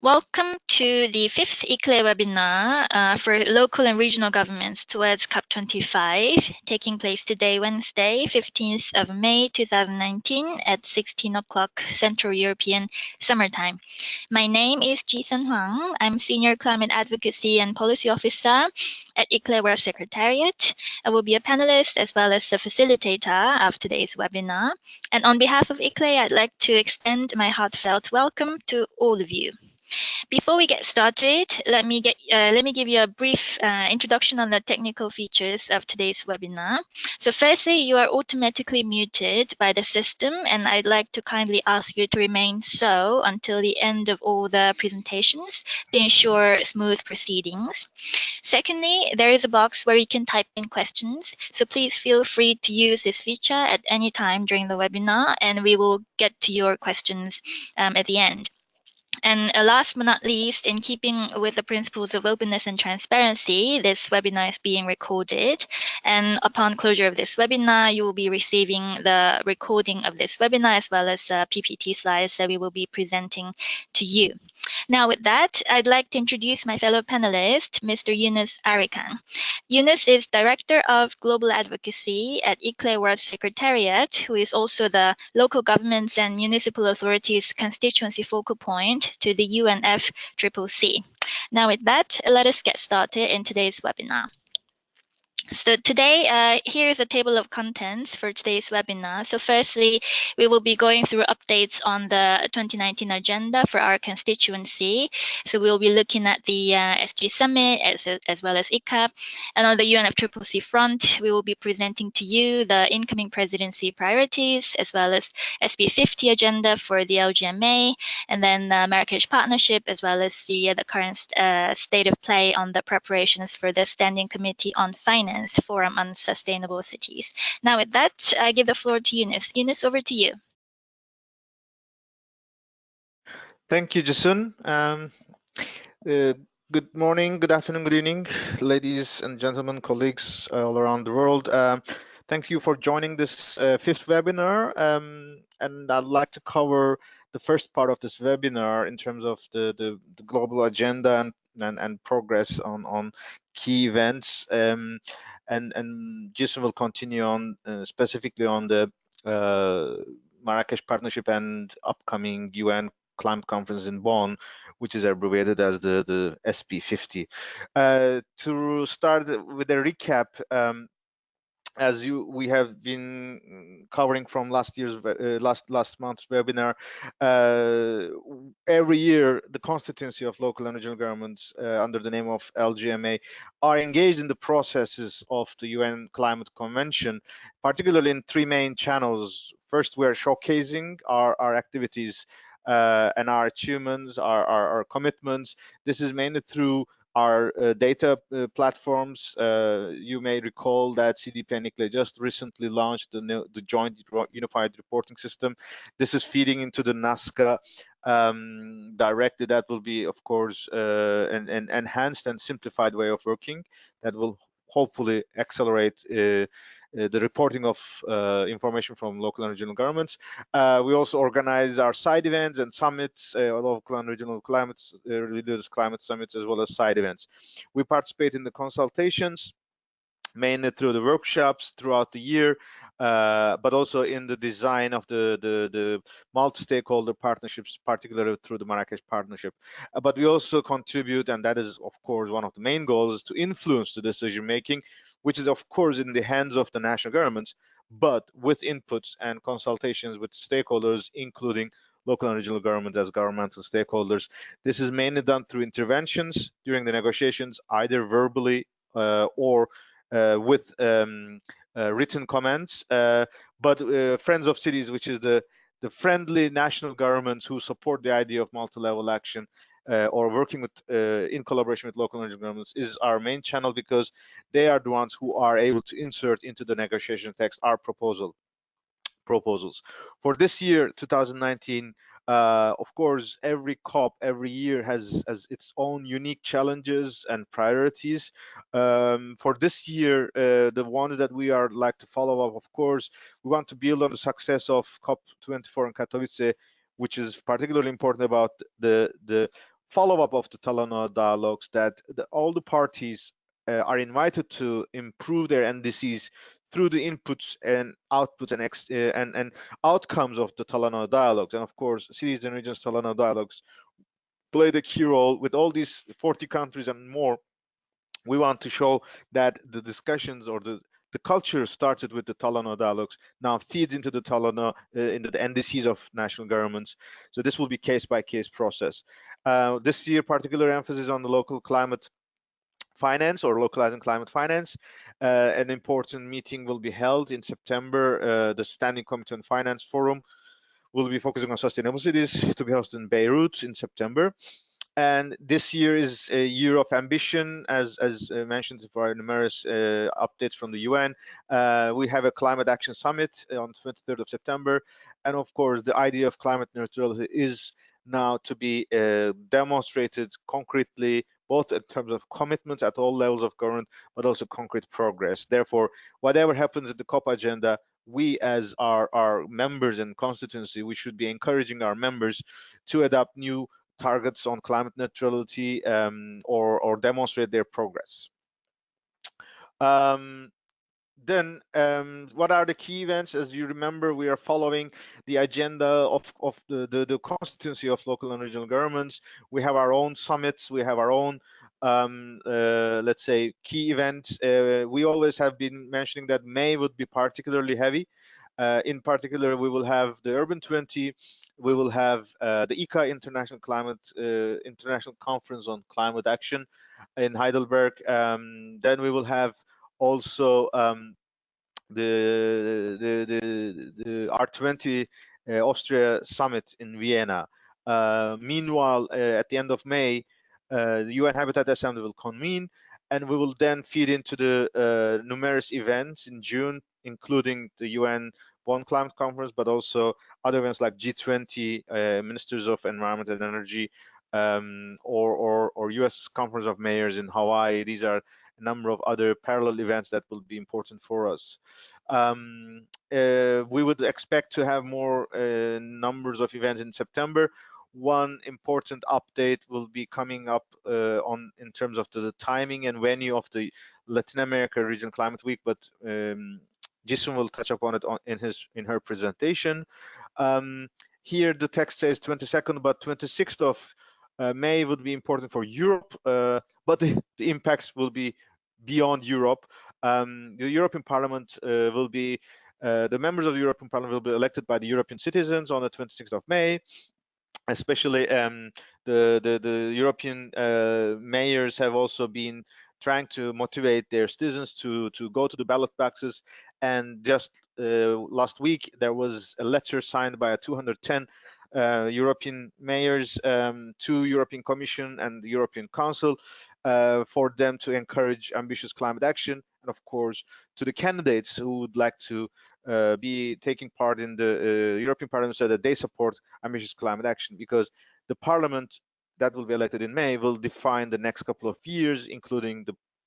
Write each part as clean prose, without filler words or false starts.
Welcome to the 5th ICLEI webinar for local and regional governments towards COP25, taking place today, Wednesday, 15th of May 2019 at 16 o'clock Central European Summertime. My name is Ji-Sun Huang. I'm Senior Climate Advocacy and Policy Officer at ICLEI World Secretariat. I will be a panelist as well as the facilitator of today's webinar. And on behalf of ICLEI, I'd like to extend my heartfelt welcome to all of you. Before we get started, let me give you a brief introduction on the technical features of today's webinar. So firstly, you are automatically muted by the system, and I'd like to kindly ask you to remain so until the end of all the presentations to ensure smooth proceedings. Secondly, there is a box where you can type in questions, so please feel free to use this feature at any time during the webinar, and we will get to your questions at the end. And last but not least, in keeping with the principles of openness and transparency, this webinar is being recorded. And upon closure of this webinar, you will be receiving the recording of this webinar as well as PPT slides that we will be presenting to you. Now with that, I'd like to introduce my fellow panelist, Mr. Yunus Arikan. Yunus is Director of Global Advocacy at ICLEI World Secretariat, who is also the local governments and municipal authorities constituency focal point to the UNFCCC. Now with that, let us get started in today's webinar. So today, here is a table of contents for today's webinar. So firstly, we will be going through updates on the 2019 agenda for our constituency. So we'll be looking at the SG Summit as well as ICAP. And on the UNFCCC front, we will be presenting to you the incoming presidency priorities, as well as SB50 agenda for the LGMA, and then the Marrakesh Partnership, as well as the current state of play on the preparations for the Standing Committee on Finance Forum on Sustainable Cities. Now with that, I give the floor to Yunus. Yunus, over to you. Thank you, Jasun. Good morning, good afternoon, good evening, ladies and gentlemen, colleagues all around the world. Thank you for joining this fifth webinar. And I'd like to cover the first part of this webinar in terms of the global agenda and progress on key events. And Jason will continue on specifically on the Marrakesh Partnership and upcoming UN Climate Conference in Bonn, which is abbreviated as the SP50. To start with a recap, as we have been covering from last month's webinar, every year the constituency of local and regional governments under the name of LGMA are engaged in the processes of the UN Climate Convention, particularly in three main channels. First, we're showcasing our activities and our achievements, our commitments. This is mainly through our data platforms. You may recall that CDP and ICLEI just recently launched the joint unified reporting system. This is feeding into the NASCA directly. That will be, of course, an enhanced and simplified way of working that will hopefully accelerate the reporting of information from local and regional governments. We also organize our side events and summits, local and regional leaders climate summits, as well as side events. We participate in the consultations, mainly through the workshops throughout the year, but also in the design of the multi-stakeholder partnerships, particularly through the Marrakesh Partnership. But we also contribute, and that is, of course, one of the main goals, to influence the decision-making, which is, of course, in the hands of the national governments, but with inputs and consultations with stakeholders, including local and regional governments as governmental stakeholders. This is mainly done through interventions during the negotiations, either verbally or with written comments, but Friends of Cities, which is the friendly national governments who support the idea of multi-level action or working with in collaboration with local and regional governments, is our main channel, because they are the ones who are able to insert into the negotiation text our proposals. For this year, 2019, of course, every COP every year has its own unique challenges and priorities. For this year, the ones that we are like to follow up, of course, we want to build on the success of COP24 in Katowice, which is particularly important about the follow-up of the Talanoa dialogues that all the parties are invited to improve their NDCs through the inputs and outputs and outcomes of the Talanoa dialogues. And of course, cities and regions Talanoa dialogues played a key role with all these 40 countries and more. We want to show that the discussions or the culture started with the Talanoa dialogues now feeds into the Talanoa into the NDCs of national governments. So this will be case by case process. This year, particular emphasis on the local climate finance or localizing climate finance. An important meeting will be held in September. The Standing Committee on Finance Forum will be focusing on sustainable cities to be hosted in Beirut in September. And this year is a year of ambition, as mentioned by numerous updates from the UN. We have a climate action summit on 23rd of September, and of course, the idea of climate neutrality is now to be demonstrated concretely, both in terms of commitments at all levels of government, but also concrete progress. Therefore, whatever happens at the COP agenda, we as our members and constituency, we should be encouraging our members to adopt new targets on climate neutrality or demonstrate their progress. Then what are the key events? As you remember, we are following the agenda of the constituency of local and regional governments. We have our own summits, we have our own let's say key events. We always have been mentioning that May would be particularly heavy. In particular, we will have the Urban 20, we will have the ICA International Conference on Climate Action in Heidelberg. Then we will have also the R20 Austria Summit in Vienna. Meanwhile, at the end of May, the UN Habitat Assembly will convene, and we will then feed into the numerous events in June, including the UN Bonn Climate Conference, but also other events like G20, Ministers of Environment and Energy, or US Conference of Mayors in Hawaii. These are a number of other parallel events that will be important for us. We would expect to have more numbers of events in September. One important update will be coming up in terms of the timing and venue of the Latin America Region Climate Week, but Jisung will touch upon it in her presentation. Here the text says 22nd, but 26th of May would be important for Europe, but the impacts will be beyond Europe. The European Parliament will be the members of the European Parliament will be elected by the European citizens on the 26th of May. Especially the European mayors have also been trying to motivate their citizens to go to the ballot boxes. And just last week, there was a letter signed by 210 European mayors to European Commission and the European Council for them to encourage ambitious climate action, and of course to the candidates who would like to be taking part in the European Parliament, so that they support ambitious climate action, because the Parliament that will be elected in May will define the next couple of years, including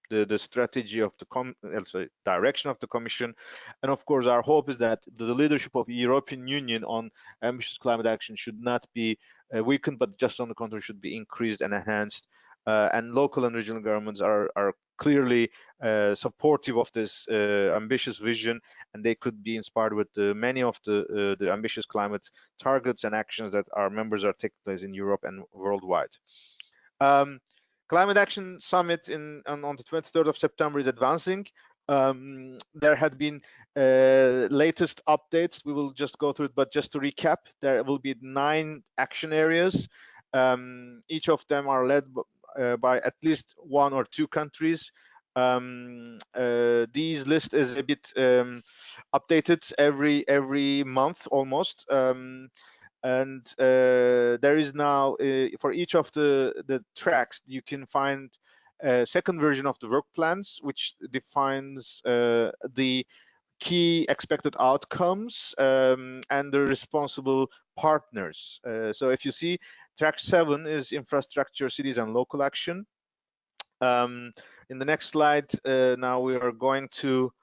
the strategy of the direction of the Commission. And of course, our hope is that the leadership of the European Union on ambitious climate action should not be weakened, but just on the contrary, should be increased and enhanced. And local and regional governments are clearly supportive of this ambitious vision, and they could be inspired with many of the ambitious climate targets and actions that our members are taking place in Europe and worldwide. Climate Action Summit on the 23rd of September is advancing. There had been latest updates. We will just go through it, but just to recap, there will be 9 action areas. Each of them are led by at least 1 or 2 countries. These list is a bit updated every month almost. And there is now for each of the tracks you can find a second version of the work plans, which defines the key expected outcomes and the responsible partners. So if you see, track 7 is infrastructure, cities and local action. In the next slide, now we are going to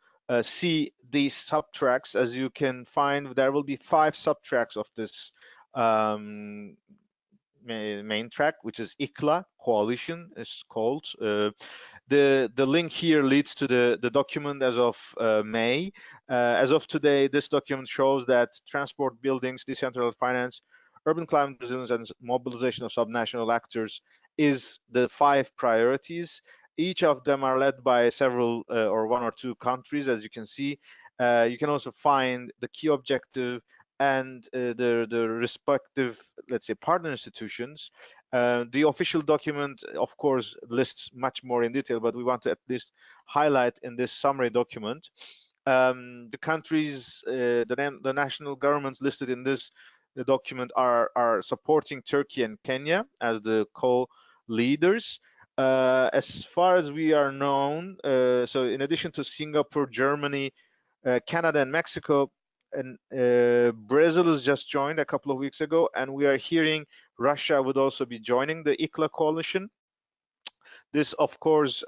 see these sub-tracks. As you can find, there will be 5 sub-tracks of this main track, which is ICLA coalition, is called. The link here leads to the document as of May. As of today, this document shows that transport, buildings, decentralized finance, urban climate resilience, and mobilization of subnational actors is the 5 priorities. Each of them are led by several or 1 or 2 countries, as you can see. You can also find the key objective and the respective, let's say, partner institutions. The official document, of course, lists much more in detail, but we want to at least highlight in this summary document the countries, the national governments listed in this document are supporting Turkey and Kenya as the co-leaders. As far as we are known, so in addition to Singapore, Germany, Canada, and Mexico, and Brazil has just joined a couple of weeks ago, and we are hearing Russia would also be joining the ICLA coalition. This, of course,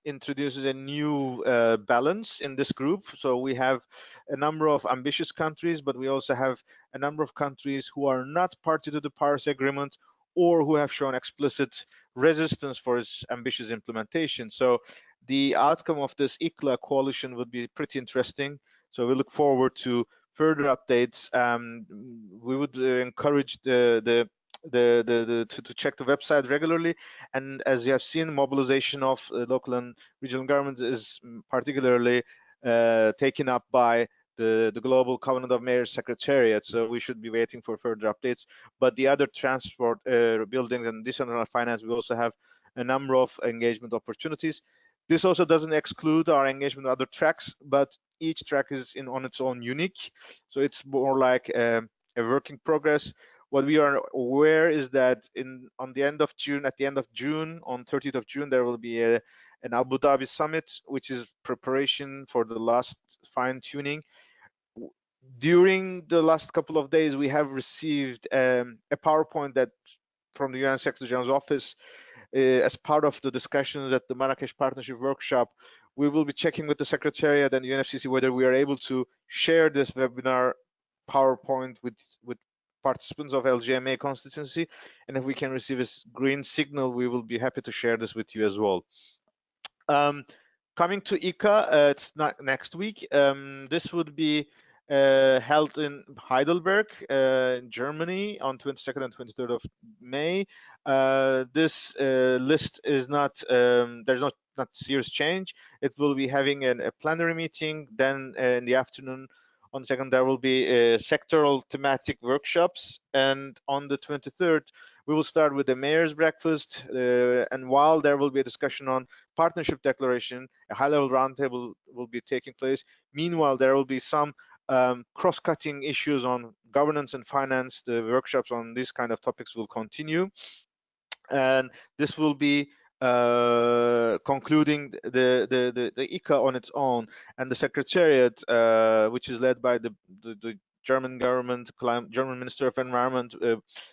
introduces a new balance in this group. So we have a number of ambitious countries, but we also have a number of countries who are not party to the Paris Agreement or who have shown explicit resistance for its ambitious implementation. So the outcome of this ICLA coalition would be pretty interesting. So we look forward to further updates. We would encourage to check the website regularly, and as you have seen, mobilization of local and regional governments is particularly taken up by the Global Covenant of Mayors Secretariat, so we should be waiting for further updates. But the other transport, buildings, and decentralized finance, we also have a number of engagement opportunities. This also doesn't exclude our engagement with other tracks, but each track is on its own unique, so it's more like a work in progress. What we are aware is that at the end of June, on 30th of June, there will be an Abu Dhabi summit, which is preparation for the last fine-tuning. During the last couple of days, we have received a PowerPoint that from the UN Secretary General's office as part of the discussions at the Marrakesh Partnership Workshop. We will be checking with the Secretariat and UNFCCC whether we are able to share this webinar PowerPoint with participants of LGMA constituency, and if we can receive a green signal, we will be happy to share this with you as well. Coming to ICA, it's not next week. This would be held in Heidelberg, Germany, on 22nd and 23rd of May. This list is not, there's not serious change. It will be having a plenary meeting, then in the afternoon on the 2nd, there will be sectoral thematic workshops, and on the 23rd, we will start with the mayor's breakfast, and while there will be a discussion on partnership declaration, a high-level roundtable will be taking place. Meanwhile, there will be some cross-cutting issues on governance and finance. The workshops on these kind of topics will continue, and this will be concluding the ICA on its own, and the Secretariat, which is led by the German government, German Minister of Environment,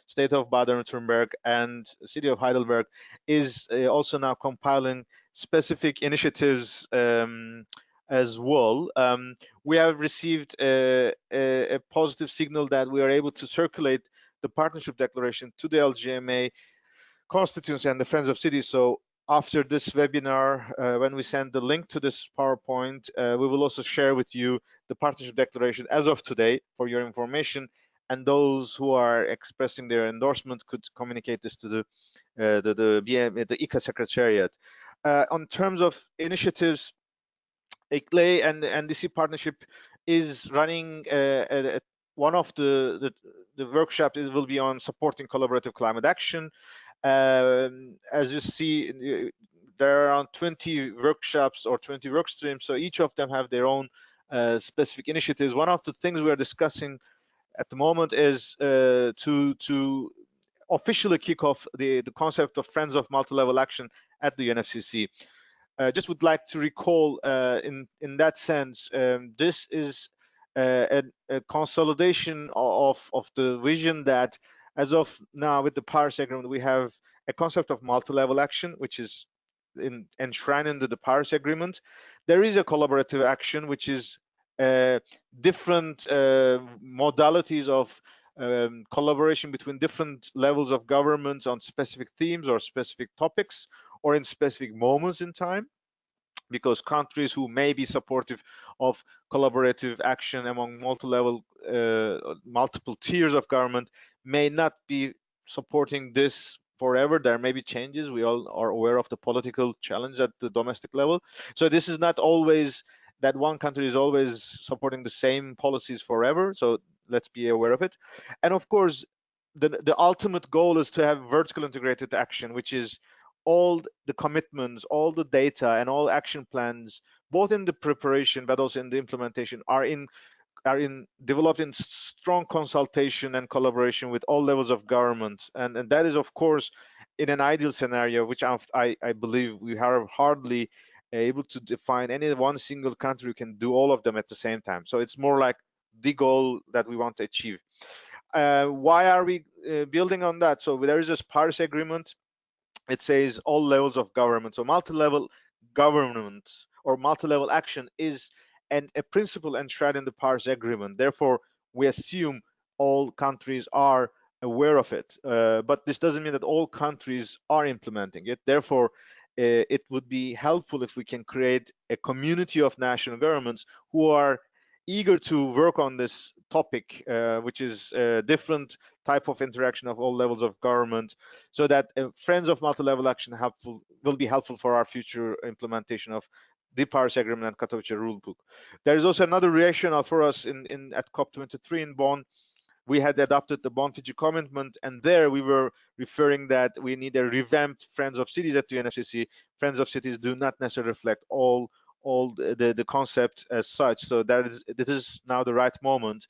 State of Baden-Württemberg, and City of Heidelberg, is also now compiling specific initiatives as well. We have received a positive signal that we are able to circulate the partnership declaration to the LGMA constituency and the Friends of Cities. So after this webinar, when we send the link to this PowerPoint, we will also share with you the partnership declaration as of today for your information, and those who are expressing their endorsement could communicate this to the ICA Secretariat. On terms of initiatives, ICLEI and the NDC partnership is running one of the workshops. It will be on supporting collaborative climate action. As you see, there are around 20 workshops or 20 work streams, so each of them have their own specific initiatives. One of the things we are discussing at the moment is to officially kick off the concept of Friends of Multi-Level Action at the UNFCCC. Just would like to recall in that sense, this is a consolidation of the vision that as of now with the Paris Agreement, we have a concept of multi-level action, which is enshrined into the Paris Agreement. There is a collaborative action, which is different modalities of collaboration between different levels of governments on specific themes or specific topics or in specific moments in time, because countries who may be supportive of collaborative action among multiple tiers of government may not be supporting this forever. There may be changes. We all are aware of the political challenge at the domestic level. So this is not always that one country is always supporting the same policies forever. So let's be aware of it. And of course, the ultimate goal is to have vertical integrated action, which is all the commitments, all the data, and all action plans, both in the preparation but also in the implementation, are developed in strong consultation and collaboration with all levels of government. And that is, of course, in an ideal scenario, which I believe we are hardly able to define any one single country who can do all of them at the same time. So it's more like the goal that we want to achieve. Why are we building on that? So there is this Paris Agreement. It says all levels of government. So multi-level government or multi-level action is a principle enshrined in the Paris Agreement. Therefore, we assume all countries are aware of it. But this doesn't mean that all countries are implementing it. Therefore, it would be helpful if we can create a community of national governments who are eager to work on this topic, which is a different type of interaction of all levels of government, so that friends of multi-level action will be helpful for our future implementation of the Paris Agreement and Katowice Rulebook. There is also another rationale for us at COP23 in Bonn. We had adopted the Bonn Fiji Commitment, and there we were referring that we need a revamped Friends of Cities at the UNFCCC. Friends of Cities do not necessarily reflect all the concept as such. So this is now the right moment.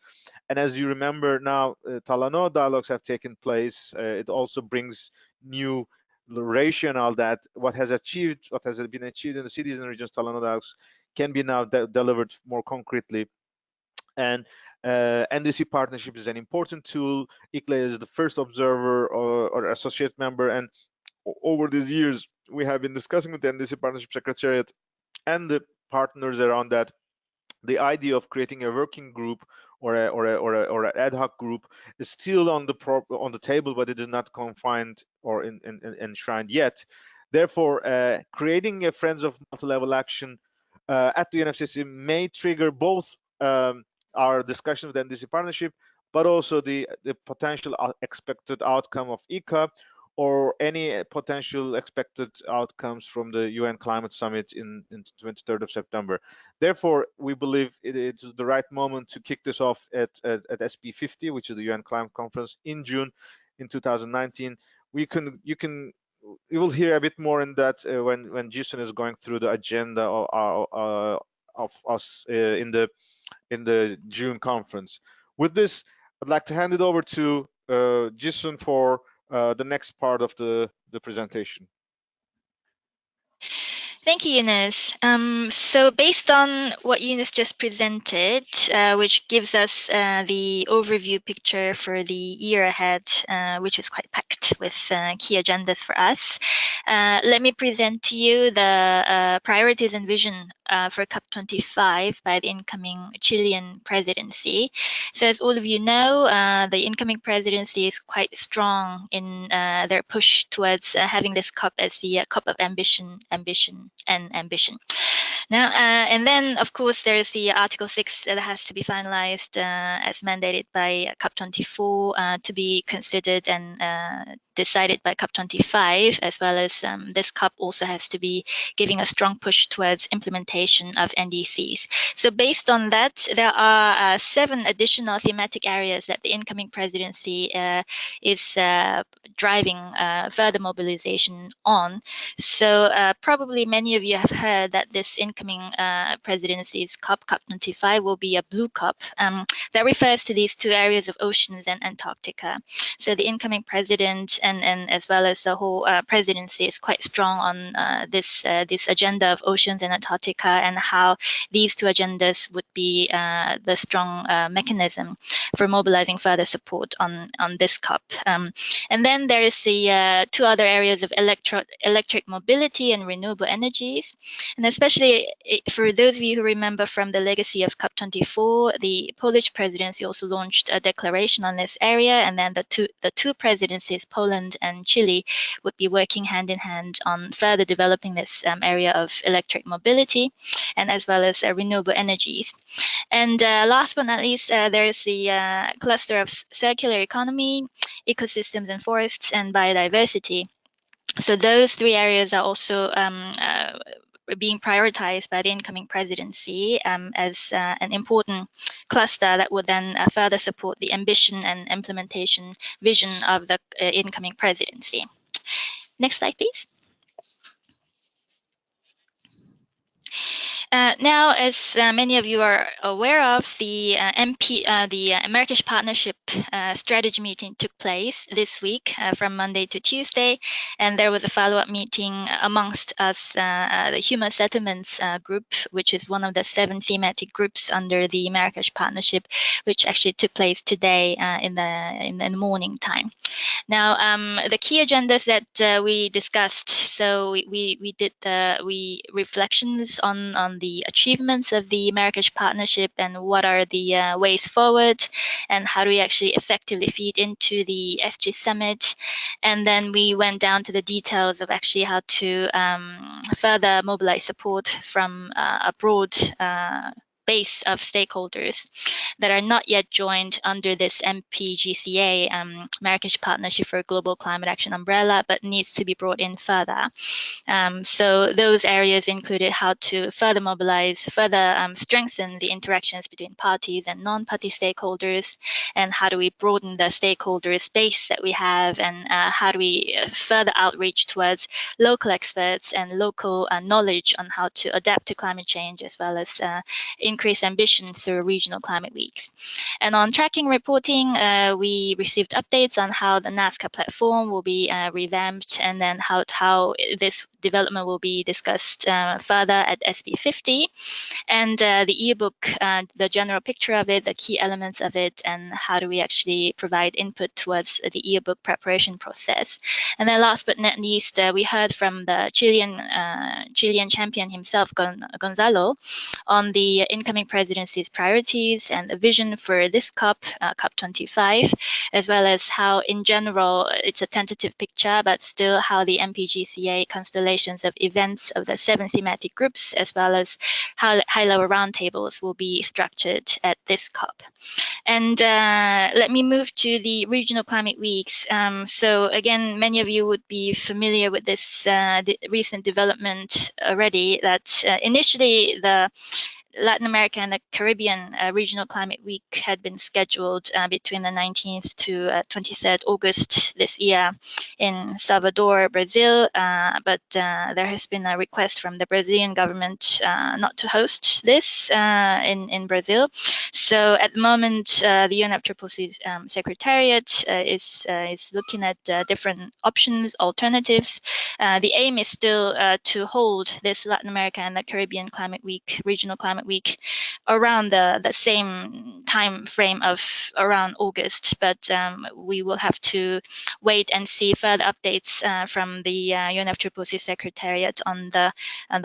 And as you remember now, Talanoa dialogues have taken place. It also brings new rationale that what has been achieved in the cities and regions Talanoa dialogues can be now delivered more concretely. And NDC partnership is an important tool. ICLEI is the first observer or associate member, and over these years we have been discussing with the NDC Partnership Secretariat and the partners around that the idea of creating a working group or an ad hoc group is still on the table, but it is not confined or enshrined yet. Therefore, creating a Friends of Multi-Level Action at the UNFCCC may trigger both our discussion with the NDC partnership, but also the potential expected outcome of ECA, or any potential expected outcomes from the UN Climate Summit in 23rd of September. Therefore, we believe it's the right moment to kick this off at SP50, which is the UN Climate Conference in June in 2019. You will hear a bit more in that when Jason is going through the agenda of us in the June conference. With this, I'd like to hand it over to Jason for the next part of the presentation. Thank you, Yunus. So based on what Yunus just presented, which gives us the overview picture for the year ahead, which is quite packed with key agendas for us, let me present to you the priorities and vision for COP25 by the incoming Chilean presidency. So as all of you know, the incoming presidency is quite strong in their push towards having this COP as the COP of ambition. Now, and then, of course, there is the Article 6 that has to be finalized as mandated by COP24 to be considered and decided by COP25, as well as this COP also has to be giving a strong push towards implementation of NDCs. So based on that, there are 7 additional thematic areas that the incoming presidency is driving further mobilization on. So probably many of you have heard that this incoming presidency's COP25 will be a blue COP. That refers to these 2 areas of oceans and Antarctica. So the incoming president and as well as the whole presidency is quite strong on this agenda of oceans and Antarctica, and how these two agendas would be the strong mechanism for mobilizing further support on this COP. And then there is the two other areas of electric mobility and renewable energies. And especially for those of you who remember from the legacy of COP24, the Polish presidency also launched a declaration on this area, and then the two presidencies, Poland and Chile, would be working hand in hand on further developing this area of electric mobility, and as well as renewable energies. And last but not least, there's the cluster of circular economy, ecosystems and forests, and biodiversity. So those three areas are also being prioritized by the incoming presidency as an important cluster that would then further support the ambition and implementation vision of the incoming presidency. Next slide, please. Now, as many of you are aware of, the Marrakesh Partnership Strategy meeting took place this week from Monday to Tuesday, and there was a follow-up meeting amongst us, the Human Settlements Group, which is one of the 7 thematic groups under the Marrakesh Partnership, which actually took place today in the morning time. Now, the key agendas that we discussed, so we did reflections on the achievements of the Marrakesh Partnership and what are the ways forward, and how do we actually effectively feed into the SG Summit. And then we went down to the details of actually how to further mobilize support from a broad base of stakeholders that are not yet joined under this MPGCA, Marrakesh Partnership for Global Climate Action umbrella, but needs to be brought in further. So those areas included how to further mobilize, further strengthen the interactions between parties and non-party stakeholders, and how do we broaden the stakeholders base that we have, and how do we further outreach towards local experts and local knowledge on how to adapt to climate change, as well as increase ambition through regional climate weeks. And on tracking reporting, we received updates on how the NASCA platform will be revamped, and then how this development will be discussed further at SB50. And the ebook, the general picture of it, the key elements of it, and how do we actually provide input towards the ebook preparation process. And then last but not least, we heard from the Chilean champion himself, Gonzalo, on the incoming presidency's priorities and the vision for this COP, COP25, as well as how in general it's a tentative picture, but still how the MPGCA constellations of events of the 7 thematic groups, as well as how high-level roundtables will be structured at this COP. And let me move to the regional climate weeks. So again, many of you would be familiar with this recent development already, that initially the Latin America and the Caribbean Regional Climate Week had been scheduled between the 19th to 23rd August this year in Salvador, Brazil, but there has been a request from the Brazilian government not to host this in Brazil. So at the moment, the UNFCCC Secretariat is looking at different options, alternatives. The aim is still to hold this Latin America and the Caribbean Climate Week, Regional Climate Week, around the same time frame of around August, but we will have to wait and see further updates from the UNFCCC Secretariat on the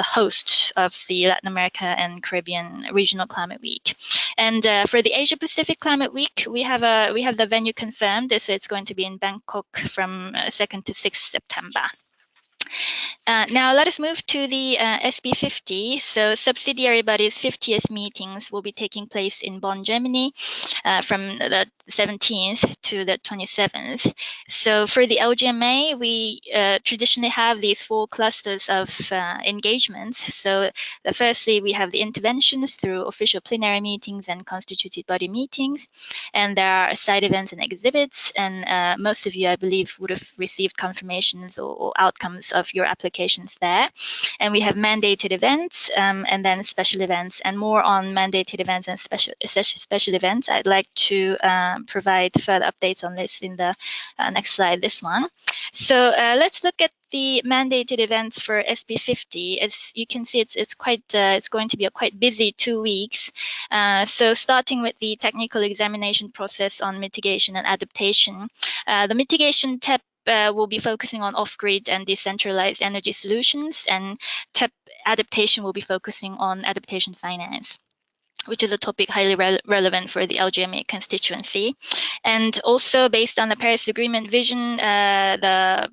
host of the Latin America and Caribbean Regional Climate Week. And for the Asia Pacific Climate Week, we have the venue confirmed. So it's going to be in Bangkok from 2nd to 6th September. Now let us move to the SB50. So subsidiary bodies 50th meetings will be taking place in Bonn, Germany from the 17th to the 27th. So for the LGMA, we traditionally have these 4 clusters of engagements. So firstly, we have the interventions through official plenary meetings and constituted body meetings. And there are side events and exhibits. And most of you, I believe, would have received confirmations or outcomes of your application allocations there. And we have mandated events and then special events, and more on mandated events and special events. I'd like to provide further updates on this in the next slide, this one. So let's look at the mandated events for SB50. As you can see, it's going to be a quite busy 2 weeks. So starting with the technical examination process on mitigation and adaptation, the mitigation TEP will be focusing on off-grid and decentralized energy solutions, and TEP adaptation will be focusing on adaptation finance, which is a topic highly relevant for the LGMA constituency. And also based on the Paris Agreement vision, the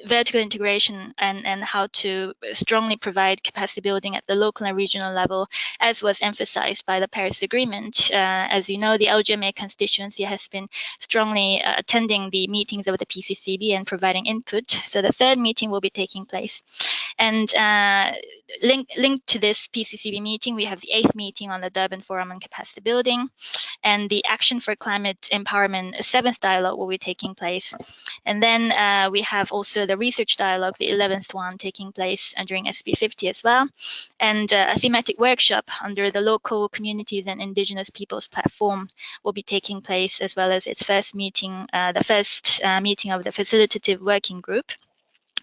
vertical integration and how to strongly provide capacity building at the local and regional level, as was emphasized by the Paris Agreement. As you know, the LGMA constituency has been strongly attending the meetings of the PCCB and providing input. So the third meeting will be taking place. And linked to this PCCB meeting, we have the 8th meeting on the Durban Forum on Capacity Building, and the Action for Climate Empowerment 7th dialogue will be taking place. And then we have also the research dialogue, the 11th one, taking place during SB50 as well, and a thematic workshop under the local communities and indigenous peoples platform will be taking place, as well as its first meeting, the first meeting of the facilitative working group.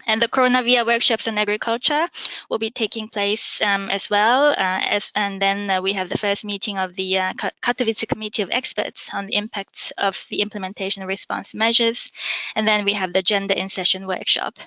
And the Coronavia workshops on agriculture will be taking place as well. And then we have the first meeting of the Katowice Committee of Experts on the impacts of the implementation of response measures. And then we have the Gender in Session workshop.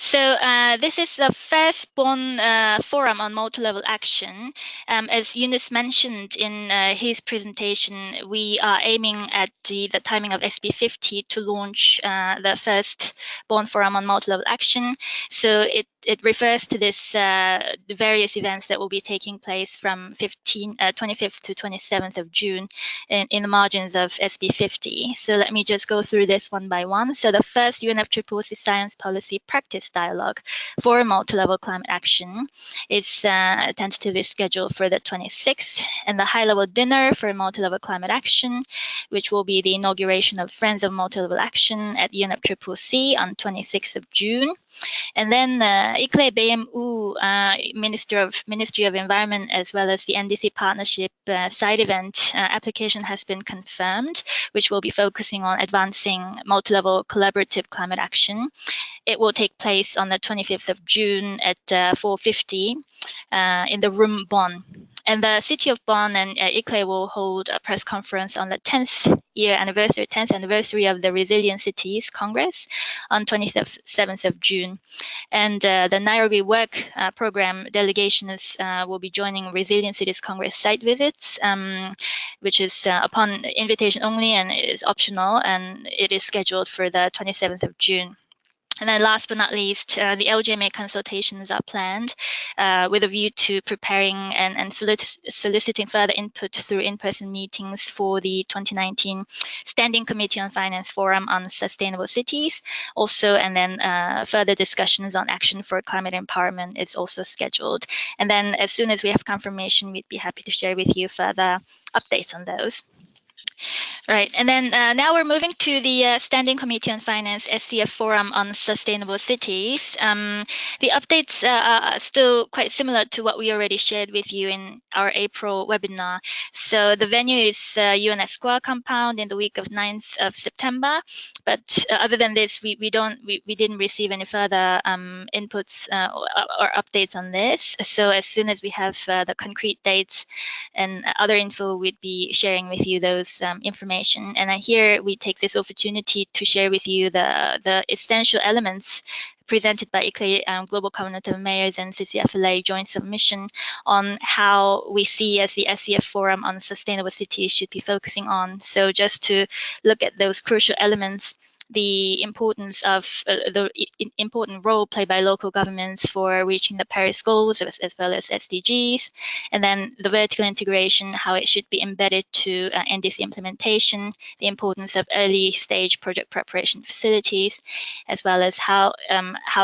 So this is the first Bonn forum on multi-level action. As Yunus mentioned in his presentation, we are aiming at the timing of SB50 to launch the first Bonn forum on multi-level action. So it refers to this the various events that will be taking place from 25th to 27th of June in the margins of SB50. So let me just go through this one by one. So the first UNFCCC Science Policy Practice Dialogue for multi-level climate action is tentatively scheduled for the 26th, and the high-level dinner for multi-level climate action, which will be the inauguration of Friends of Multi-Level Action at UNFCCC on 26th of June. And then ICLEI BMU, Ministry of Environment, as well as the NDC Partnership side event application has been confirmed, which will be focusing on advancing multi-level collaborative climate action. It will take place on the 25th of June at 4:50 in the room Bonn. And the city of Bonn and ICLEI will hold a press conference on the 10th anniversary of the Resilient Cities Congress on 27th of June. And the Nairobi Work Program delegations will be joining Resilient Cities Congress site visits, which is upon invitation only and is optional, and it is scheduled for the 27th of June. And then last but not least, the LGMA consultations are planned with a view to preparing and soliciting further input through in-person meetings for the 2019 Standing Committee on Finance Forum on Sustainable Cities. Also, and then further discussions on action for climate empowerment is also scheduled. And then as soon as we have confirmation, we'd be happy to share with you further updates on those. Right, and then now we're moving to the Standing Committee on Finance SCF Forum on Sustainable Cities. The updates are still quite similar to what we already shared with you in our April webinar. So the venue is UN Square compound in the week of 9th of September. But other than this, we didn't receive any further inputs or updates on this. So as soon as we have the concrete dates and other info, we'd be sharing with you those information. And here we take this opportunity to share with you the essential elements presented by ICLEI Global Covenant of Mayors and CCFLA joint submission on how we see as the SCF Forum on Sustainable Cities should be focusing on. So just to look at those crucial elements, the importance of the important role played by local governments for reaching the Paris goals as well as SDGs, and then the vertical integration, how it should be embedded to NDC implementation, the importance of early stage project preparation facilities, as well as how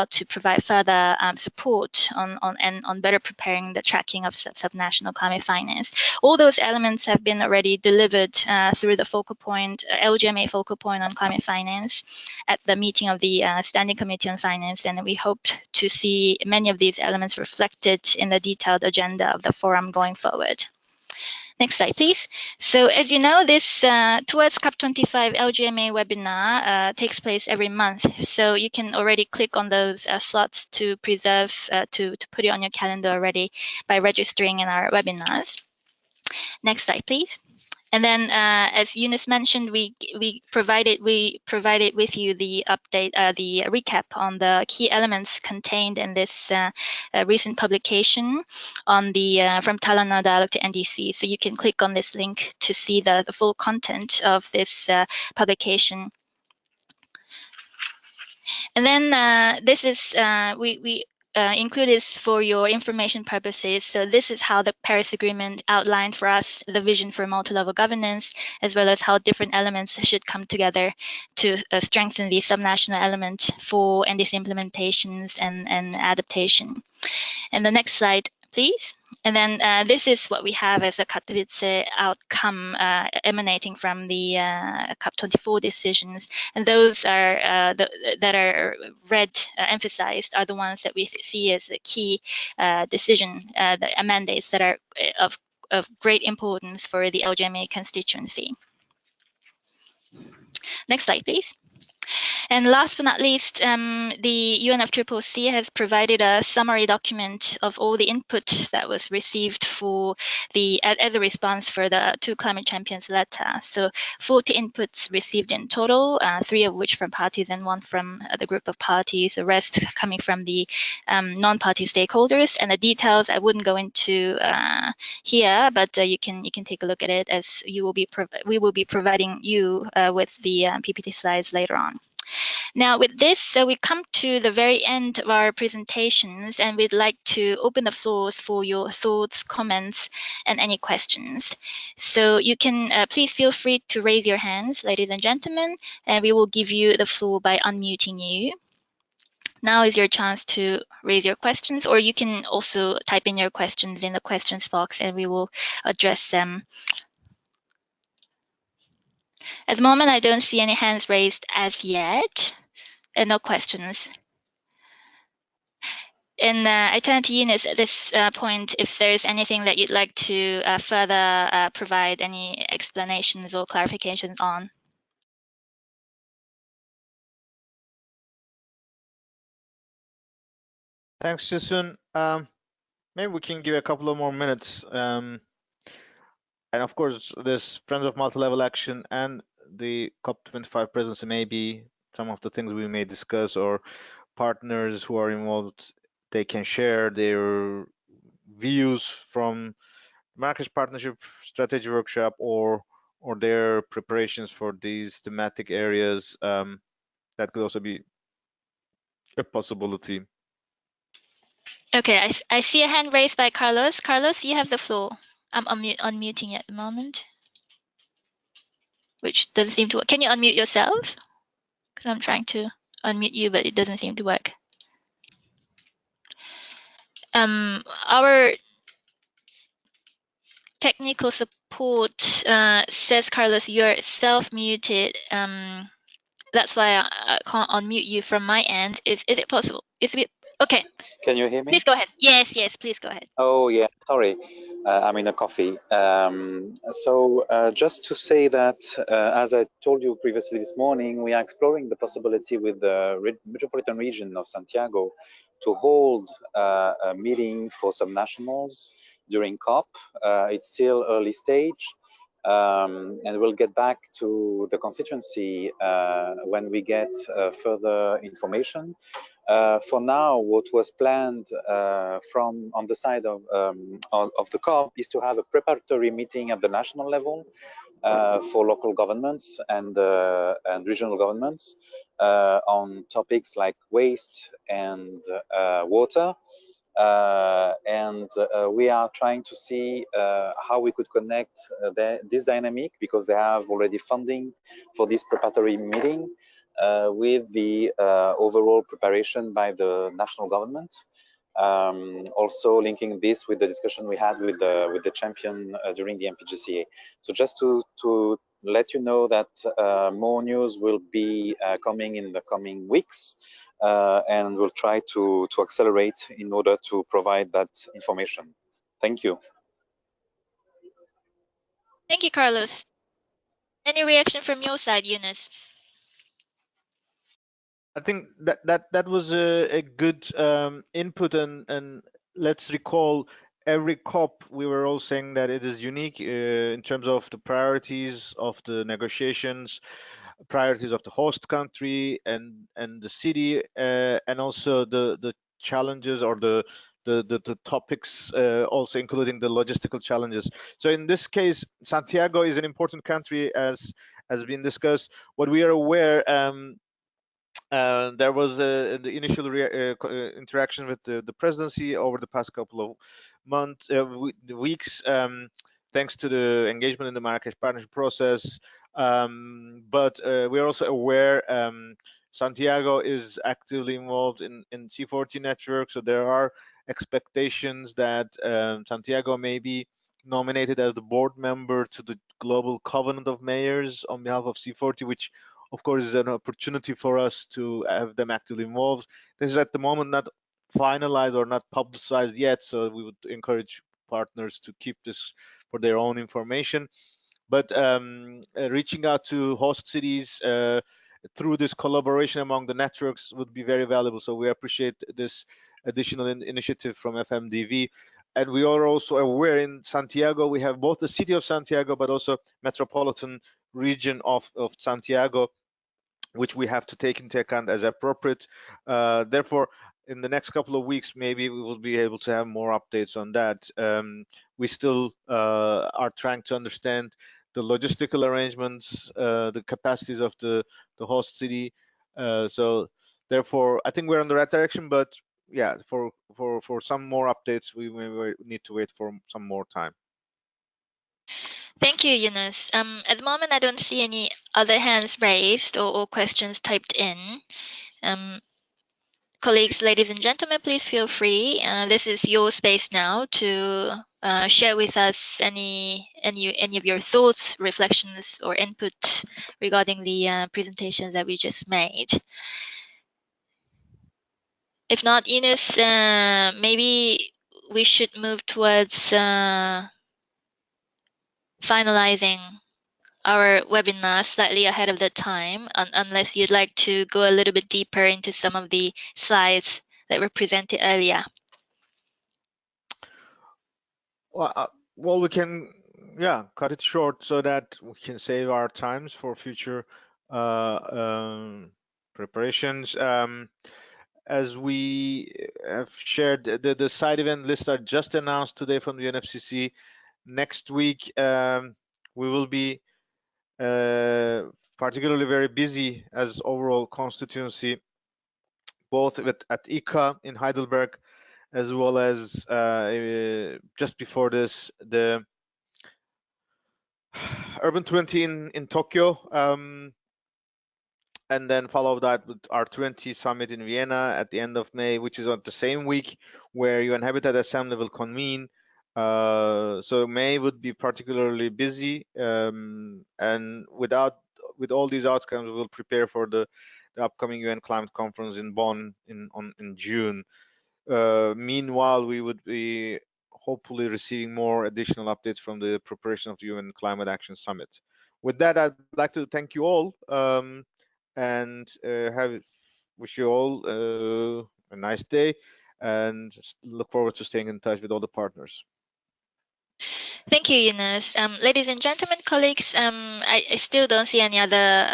to provide further support on better preparing the tracking of subnational climate finance. All those elements have been already delivered through the focal point, LGMA focal point on climate finance. us at the meeting of the Standing Committee on Finance, and we hope to see many of these elements reflected in the detailed agenda of the forum going forward. Next slide, please. So as you know, this Towards COP25 LGMA webinar takes place every month. So you can already click on those slots to preserve, to put it on your calendar already by registering in our webinars. Next slide, please. And then, as Eunice mentioned, we provided with you the update, the recap on the key elements contained in this recent publication on the From Talana Dialogue to NDC. So you can click on this link to see the full content of this publication. And then this is we include this for your information purposes. So this is how the Paris Agreement outlined for us the vision for multi-level governance, as well as how different elements should come together to strengthen the subnational element for NDC implementations and adaptation. And the next slide, please. And then this is what we have as a Katowice outcome emanating from the COP24 decisions. And those are that are emphasized are the ones that we see as the key decision mandates that are of great importance for the LGMA constituency. Next slide, please. And last but not least, the UNFCCC has provided a summary document of all the input that was received for as a response for the two climate champions letter. So 40 inputs received in total, 3 of which from parties and 1 from the group of parties, the rest coming from the non-party stakeholders. And the details I wouldn't go into here, but you can take a look at it, as we will be providing you with the PPT slides later on. Now with this, we come to the very end of our presentations, and we'd like to open the floors for your thoughts, comments, and any questions. So you can please feel free to raise your hands, ladies and gentlemen, and we will give you the floor by unmuting you. Now is your chance to raise your questions, or you can also type in your questions in the questions box and we will address them. At the moment, I don't see any hands raised as yet. And no questions. And I turn to Eunice at this point if there's anything that you'd like to further provide any explanations or clarifications on. Thanks, Jason. Maybe we can give a couple of more minutes. And of course, this Friends of Multi-Level Action and the COP25 presidency may be some of the things we may discuss, or partners who are involved, they can share their views from Marrakesh Partnership Strategy Workshop or their preparations for these thematic areas. That could also be a possibility. Okay, I see a hand raised by Carlos. Carlos, you have the floor. I'm unmuting you at the moment, which doesn't seem to work. Can you unmute yourself? Because I'm trying to unmute you, but it doesn't seem to work. Our technical support says, Carlos, you're self-muted. That's why I can't unmute you from my end. Is it possible? Is it okay? Can you hear me? Please go ahead. Yes, please go ahead. Oh yeah, sorry, I'm in a coffee. Just to say that, as I told you previously this morning, we are exploring the possibility with the metropolitan region of Santiago to hold a meeting for some nationals during COP. It's still early stage. And we'll get back to the constituency when we get further information. For now, what was planned from on the side of the COP is to have a preparatory meeting at the national level for local governments and regional governments on topics like waste and water. We are trying to see how we could connect this dynamic, because they have already funding for this preparatory meeting with the overall preparation by the national government. Also linking this with the discussion we had with the champion during the MPGCA. So just to let you know that more news will be coming in the coming weeks, and we'll try to accelerate in order to provide that information. Thank you. Thank you, Carlos. Any reaction from your side, Yunus? I think that was a good input, and let's recall every COP we were all saying that it is unique in terms of the priorities of the negotiations, priorities of the host country and the city, and also the challenges or the topics, also including the logistical challenges. So in this case, Santiago is an important country, as has been discussed. What we are aware. There was the initial interaction with the presidency over the past couple of months, weeks, thanks to the engagement in the Marrakesh partnership process. But we are also aware Santiago is actively involved in C40 network, so there are expectations that Santiago may be nominated as the board member to the Global Covenant of Mayors on behalf of C40, which of course is an opportunity for us to have them actively involved. This is at the moment not finalized or not publicized yet, so we would encourage partners to keep this for their own information. But reaching out to host cities through this collaboration among the networks would be very valuable. So we appreciate this additional initiative from FMDV. And we are also aware in Santiago, we have both the city of Santiago, but also metropolitan region of Santiago, which we have to take into account as appropriate. Therefore, in the next couple of weeks, maybe we will be able to have more updates on that. We still are trying to understand the logistical arrangements, the capacities of the host city. So therefore, I think we're on the right direction, but yeah, for some more updates, we may need to wait for some more time. Thank you, Yunus. At the moment, I don't see any other hands raised or questions typed in. Colleagues, ladies and gentlemen, please feel free. This is your space now to share with us any of your thoughts, reflections, or input regarding the presentations that we just made. If not, Yunus, maybe we should move towards finalizing our webinar slightly ahead of the time, unless you'd like to go a little bit deeper into some of the slides that were presented earlier. Well, we can, yeah, cut it short so that we can save our times for future preparations. As we have shared, the side event lists are just announced today from the UNFCCC. Next week, we will be particularly very busy as overall constituency, both at ICA in Heidelberg, as well as just before this, the Urban 20 in Tokyo, and then follow that with our 20 summit in Vienna at the end of May, which is on the same week where UN Habitat Assembly will convene. So May would be particularly busy, and with all these outcomes, we'll prepare for the upcoming UN Climate Conference in Bonn in June. Meanwhile, we would be hopefully receiving more additional updates from the preparation of the UN Climate Action Summit. With that, I'd like to thank you all, and wish you all a nice day, and look forward to staying in touch with all the partners. Thank you, Yunus. Ladies and gentlemen, colleagues, I still don't see any other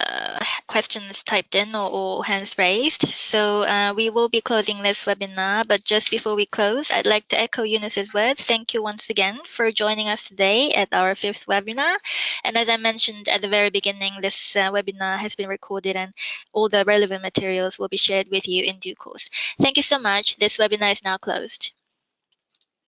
questions typed in or hands raised. So we will be closing this webinar. But just before we close, I'd like to echo Yunus's words. Thank you once again for joining us today at our 5th webinar. And as I mentioned at the very beginning, this webinar has been recorded and all the relevant materials will be shared with you in due course. Thank you so much. This webinar is now closed.